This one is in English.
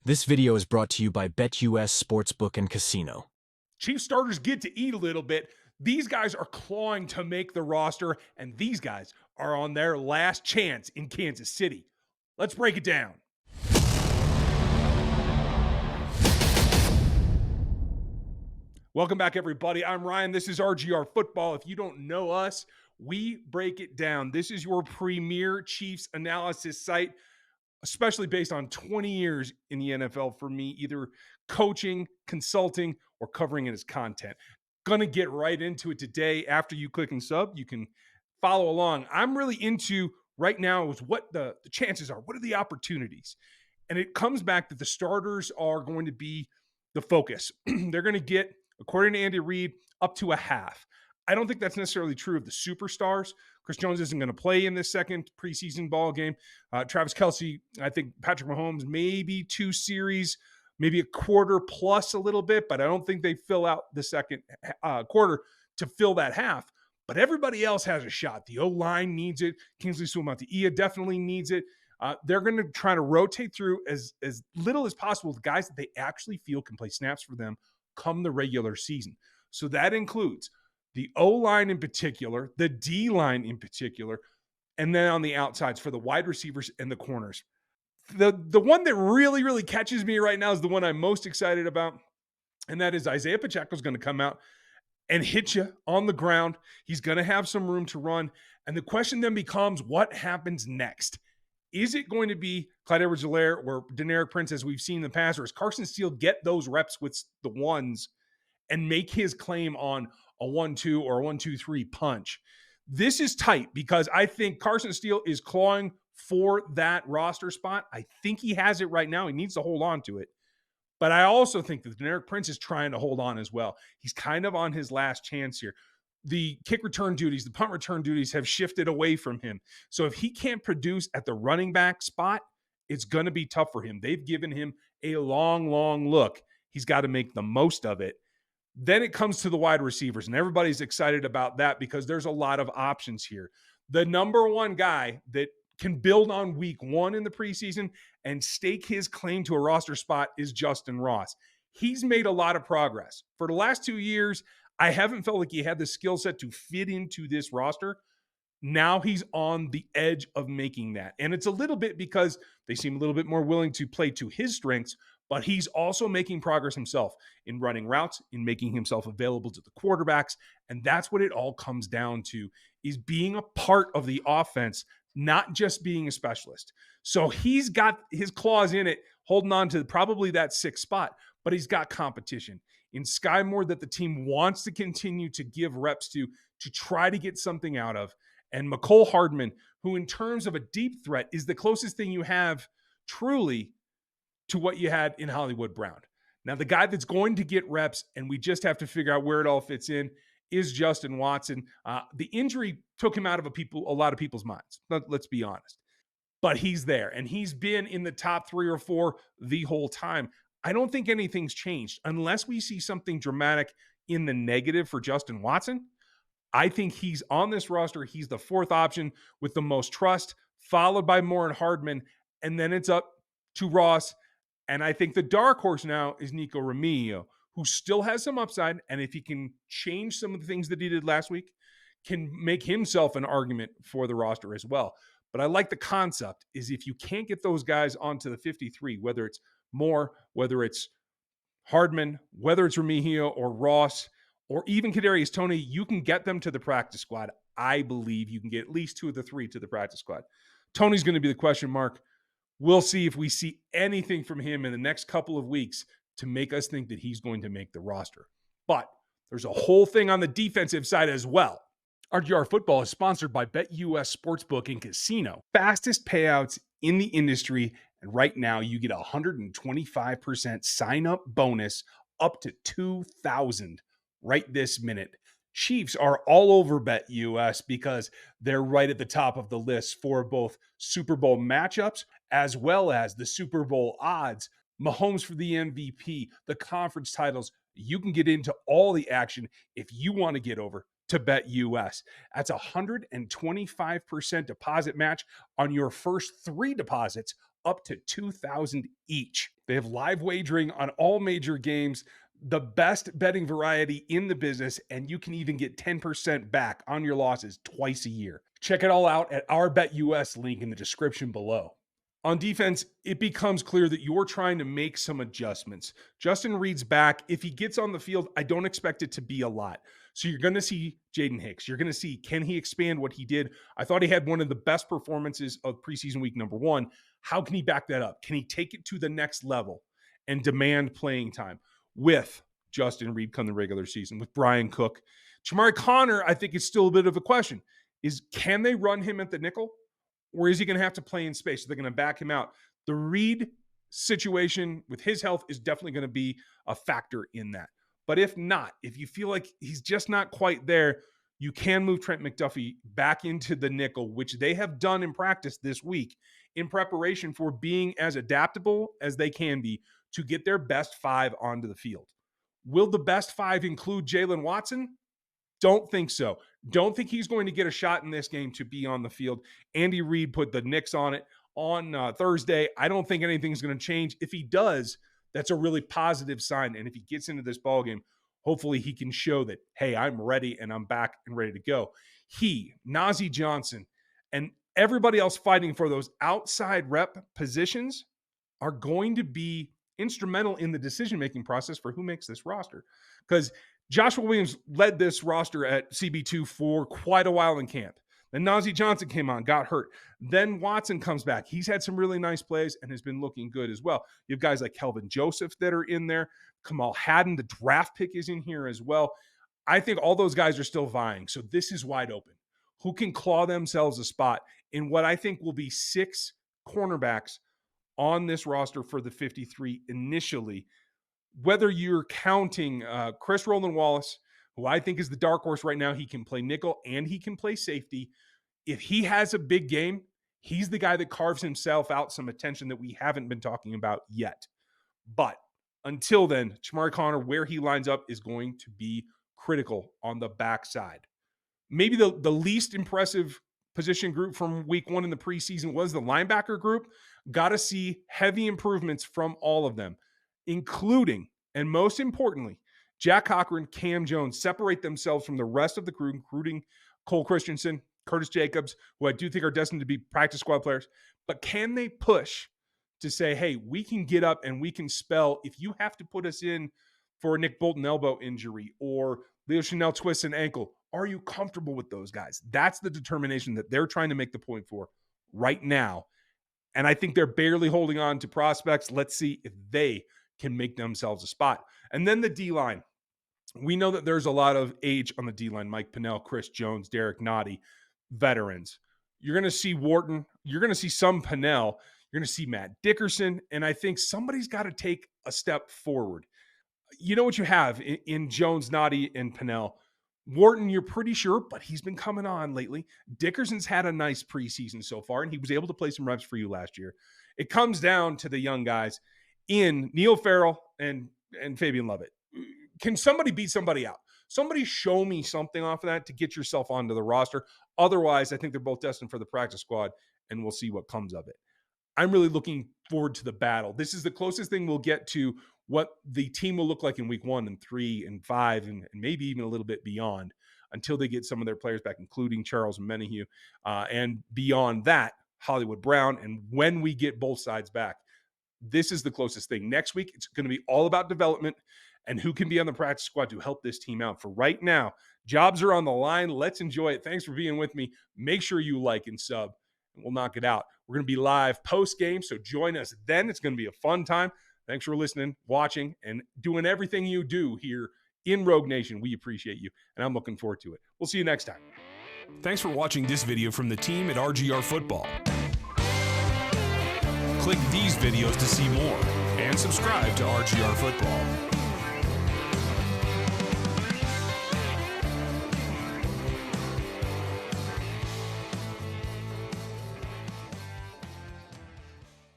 This video is brought to you by BetUS Sportsbook and Casino. Chiefs starters get to eat a little bit. These guys are clawing to make the roster, and these guys are on their last chance in Kansas City. Let's break it down. Welcome back, everybody. I'm Ryan. This is RGR Football. If you don't know us, we break it down. This is your premier Chiefs analysis site, especially based on 20 years in the NFL for me, either coaching, consulting, or covering it as content. Gonna get right into it today. After you click and sub, you can follow along. I'm really into right now is what the chances are. What are the opportunities? And it comes back that the starters are going to be the focus. They're going to get, according to Andy Reid, up to a half. I don't think that's necessarily true of the superstars. Chris Jones isn't going to play in this second preseason ball game. Travis Kelce, I think Patrick Mahomes, maybe 2 series, maybe a quarter plus a little bit, but I don't think they fill out the second quarter to fill that half. But everybody else has a shot. The O-line needs it. Kingsley Suamataia definitely needs it. They're going to try to rotate through as little as possible the guys that they actually feel can play snaps for them come the regular season. So that includes the O-line in particular, the D-line in particular, and then on the outsides for the wide receivers and the corners. The one that really, really catches me right now is the one I'm most excited about, and that is Isaiah Pacheco is going to come out and hit you on the ground. He's going to have some room to run, and the question then becomes, what happens next? Is it going to be Clyde Edwards-Helaire or Deneric Prince as we've seen in the past, or does Carson Steele get those reps with the ones and make his claim on a 1-2 or a 1-2-3 punch? This is tight because I think Carson Steele is clawing for that roster spot. I think he has it right now. He needs to hold on to it. But I also think that Deneric Prince is trying to hold on as well. He's kind of on his last chance here. The kick return duties, the punt return duties have shifted away from him. So if he can't produce at the running back spot, it's going to be tough for him. They've given him a long, long look. He's got to make the most of it. Then it comes to the wide receivers, and everybody's excited about that because there's a lot of options here. The number one guy that can build on week 1 in the preseason and stake his claim to a roster spot is Justin Ross. He's made a lot of progress. For the last 2 years, I haven't felt like he had the skill set to fit into this roster. Now he's on the edge of making that. And it's a little bit because they seem a little bit more willing to play to his strengths, but he's also making progress himself in running routes, in making himself available to the quarterbacks. And that's what it all comes down to, is being a part of the offense, not just being a specialist. So he's got his claws in it, holding on to probably that 6th spot, but he's got competition in Sky Moore that the team wants to continue to give reps to try to get something out of. And Mecole Hardman, who in terms of a deep threat is the closest thing you have truly to what you had in Hollywood Brown. Now, the guy that's going to get reps, and we just have to figure out where it all fits in, is Justin Watson. The injury took him out of a lot of people's minds. Let's be honest. But he's there, and he's been in the top 3 or 4 the whole time. I don't think anything's changed unless we see something dramatic in the negative for Justin Watson. I think he's on this roster. He's the 4th option with the most trust, followed by Moore and Hardman, and then it's up to Ross. And I think the dark horse now is Nico Remigio, who still has some upside, and if he can change some of the things that he did last week, can make himself an argument for the roster as well. But I like the concept is if you can't get those guys onto the 53, whether it's Moore, whether it's Hardman, whether it's Remigio or Ross, or even Kadarius Toney, you can get them to the practice squad. I believe you can get at least 2 of the 3 to the practice squad. Toney's going to be the question mark. We'll see if we see anything from him in the next couple of weeks to make us think that he's going to make the roster. But there's a whole thing on the defensive side as well. RGR Football is sponsored by BetUS Sportsbook and Casino. Fastest payouts in the industry, and right now you get a 125% sign-up bonus up to $2,000 right this minute. Chiefs are all over BetUS because they're right at the top of the list for both Super Bowl matchups as well as the Super Bowl odds. Mahomes for the MVP, the conference titles. You can get into all the action if you want to get over to BetUS. That's a 125% deposit match on your first 3 deposits up to $2,000 each. They have live wagering on all major games, the best betting variety in the business, and you can even get 10% back on your losses twice a year. Check it all out at our BetUS link in the description below. On defense, it becomes clear that you're trying to make some adjustments. Justin Reed's back. If he gets on the field, I don't expect it to be a lot. So you're going to see Jaden Hicks. You're going to see, can he expand what he did? I thought he had one of the best performances of preseason week number 1. How can he back that up? Can he take it to the next level and demand playing time with Justin Reed come the regular season, with Brian Cook? Jamari Connor, I think, is still a bit of a question. Can they run him at the nickel? Or is he going to have to play in space? So they're going to back him out. The Reed situation with his health is definitely going to be a factor in that. But if not, if you feel like he's just not quite there, you can move Trent McDuffie back into the nickel, which they have done in practice this week in preparation for being as adaptable as they can be to get their best 5 onto the field. Will the best 5 include Jalen Watson? Don't think so. Don't think he's going to get a shot in this game to be on the field. Andy Reid put the Knicks on it on Thursday. I don't think anything's going to change. If he does, that's a really positive sign. And if he gets into this ballgame, hopefully he can show that, hey, I'm ready and I'm back and ready to go. Najee Johnson, and everybody else fighting for those outside rep positions are going to be instrumental in the decision-making process for who makes this roster. Because Joshua Williams led this roster at CB2 for quite a while in camp. Then Najee Johnson came on, got hurt. Then Watson comes back. He's had some really nice plays and has been looking good as well. You have guys like Kelvin Joseph that are in there. Kamal Haddon, the draft pick, is in here as well. I think all those guys are still vying. So this is wide open. Who can claw themselves a spot in what I think will be 6 cornerbacks on this roster for the 53 initially? Whether you're counting Chris Roland Wallace, who I think is the dark horse right now, he can play nickel and he can play safety. If he has a big game, he's the guy that carves himself out some attention that we haven't been talking about yet. But until then, Jamari Connor, where he lines up, is going to be critical on the backside. Maybe the least impressive position group from week 1 in the preseason was the linebacker group. Got to see heavy improvements from all of them, including, and most importantly, Jack Cochran, Cam Jones separate themselves from the rest of the crew, including Cole Christensen, Curtis Jacobs, who I do think are destined to be practice squad players. But can they push to say, hey, we can get up and we can spell if you have to put us in for a Nick Bolton elbow injury or Leo Chanel twist an ankle? Are you comfortable with those guys? That's the determination that they're trying to make the point for right now. And I think they're barely holding on to prospects. Let's see if they can make themselves a spot. And then the D-line. We know that there's a lot of age on the D-line. Mike Pennell, Chris Jones, Derek Nottie, veterans. You're going to see Wharton. You're going to see some Pennell. You're going to see Matt Dickerson. And I think somebody's got to take a step forward. You know what you have in Jones, Nottie, and Pennell. Wharton, you're pretty sure, but he's been coming on lately. Dickerson's had a nice preseason so far, and he was able to play some reps for you last year. It comes down to the young guys in Neil Farrell and Fabian Lovett. Can somebody beat somebody out? Somebody show me something off of that to get yourself onto the roster. Otherwise, I think they're both destined for the practice squad, and we'll see what comes of it. I'm really looking forward to the battle. This is the closest thing we'll get to what the team will look like in week 1 and 3 and 5 and maybe even a little bit beyond until they get some of their players back, including Charles Menahue. And beyond that, Hollywood Brown. And when we get both sides back, this is the closest thing. Next week, it's going to be all about development and who can be on the practice squad to help this team out. For right now, jobs are on the line. Let's enjoy it. Thanks for being with me. Make sure you like and sub, and we'll knock it out. We're going to be live post-game, so join us then. It's going to be a fun time. Thanks for listening, watching, and doing everything you do here in Rogue Nation. We appreciate you, and I'm looking forward to it. We'll see you next time. Thanks for watching this video from the team at RGR Football. Click these videos to see more, and subscribe to RGR Football.